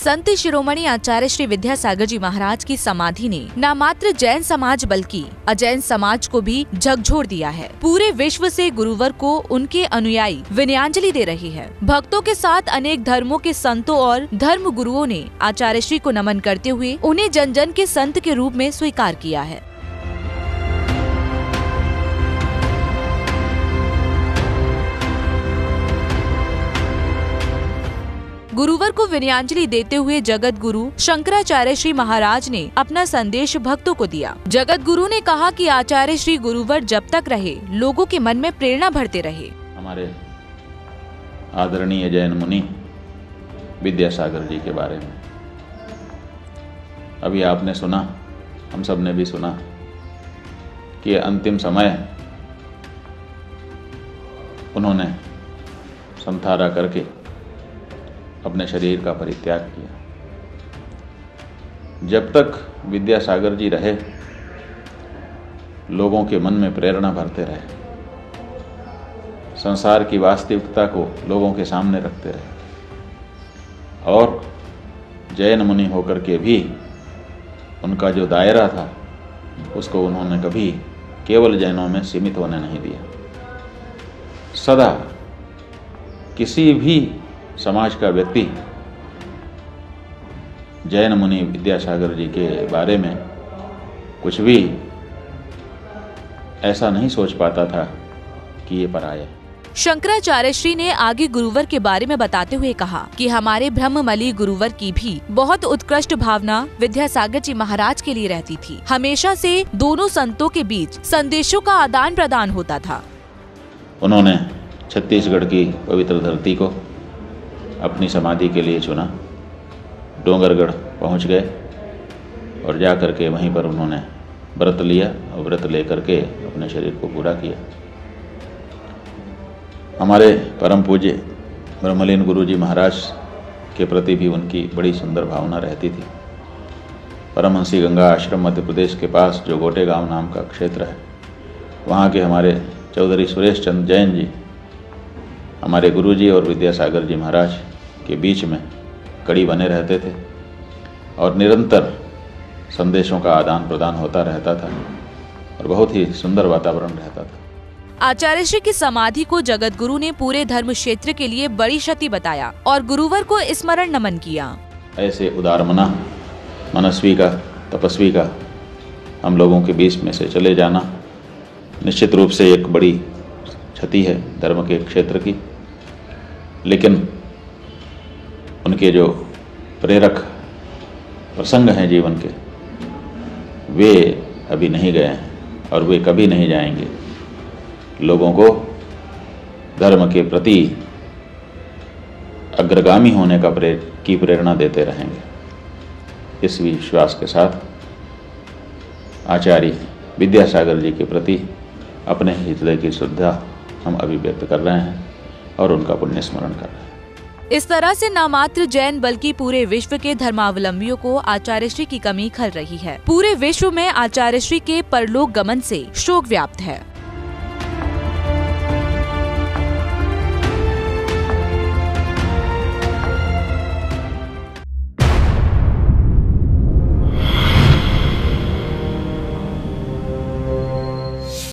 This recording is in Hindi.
संत शिरोमणि आचार्य श्री विद्यासागर जी महाराज की समाधि ने न मात्र जैन समाज बल्कि अजैन समाज को भी झकझोर दिया है। पूरे विश्व से गुरुवर को उनके अनुयायी विनयांजलि दे रही है। भक्तों के साथ अनेक धर्मों के संतों और धर्म गुरुओं ने आचार्य श्री को नमन करते हुए उन्हें जन जन के संत के रूप में स्वीकार किया है। गुरुवर को विनयांजलि देते हुए जगत गुरु शंकराचार्य श्री महाराज ने अपना संदेश भक्तों को दिया। जगत गुरु ने कहा कि आचार्य श्री गुरुवर जब तक रहे लोगों के मन में प्रेरणा भरते रहे। हमारे आदरणीय जैन मुनि विद्यासागर जी के बारे में अभी आपने सुना, हम सब ने भी सुना कि अंतिम समय उन्होंने संथारा करके अपने शरीर का परित्याग किया। जब तक विद्यासागर जी रहे लोगों के मन में प्रेरणा भरते रहे, संसार की वास्तविकता को लोगों के सामने रखते रहे और जैन मुनि होकर के भी उनका जो दायरा था उसको उन्होंने कभी केवल जैनों में सीमित होने नहीं दिया। सदा किसी भी समाज का व्यक्ति जैन मुनि विद्यासागर जी के बारे में कुछ भी ऐसा नहीं सोच पाता था कि ये पराया। शंकराचार्य श्री ने आगे गुरुवर के बारे में बताते हुए कहा कि हमारे ब्रह्ममलि गुरुवर की भी बहुत उत्कृष्ट भावना विद्यासागर जी महाराज के लिए रहती थी। हमेशा से दोनों संतों के बीच संदेशों का आदान प्रदान होता था। उन्होंने छत्तीसगढ़ की पवित्र धरती को अपनी समाधि के लिए चुना। डोंगरगढ़ पहुंच गए और जा कर के वहीं पर उन्होंने व्रत लिया और व्रत लेकर के अपने शरीर को पूरा किया। हमारे परम पूज्य ब्रह्मलीन गुरु जी महाराज के प्रति भी उनकी बड़ी सुंदर भावना रहती थी। परमहंसी गंगा आश्रम मध्य प्रदेश के पास जो गोटे गांव नाम का क्षेत्र है, वहाँ के हमारे चौधरी सुरेश चंद्र जैन जी हमारे गुरु जी और विद्यासागर जी महाराज के बीच में कड़ी बने रहते थे और निरंतर संदेशों का आदान प्रदान होता रहता था और बहुत ही सुंदर वातावरण रहता था। आचार्य श्री की समाधि को जगत गुरु ने पूरे धर्म क्षेत्र के लिए बड़ी क्षति बताया और गुरुवर को स्मरण नमन किया। ऐसे उदारमना मनस्वी का, तपस्वी का हम लोगों के बीच में से चले जाना निश्चित रूप से एक बड़ी क्षति है धर्म के क्षेत्र की। लेकिन उनके जो प्रेरक प्रसंग हैं जीवन के, वे अभी नहीं गए हैं और वे कभी नहीं जाएंगे। लोगों को धर्म के प्रति अग्रगामी होने की प्रेरणा देते रहेंगे। इस विश्वास के साथ आचार्य विद्यासागर जी के प्रति अपने हृदय की श्रद्धा हम अभिव्यक्त कर रहे हैं और उनका पुण्य स्मरण कर रहे हैं। इस तरह से न मात्र जैन बल्कि पूरे विश्व के धर्मावलंबियों को आचार्य श्री की कमी खल रही है। पूरे विश्व में आचार्य श्री के परलोक गमन से शोक व्याप्त है।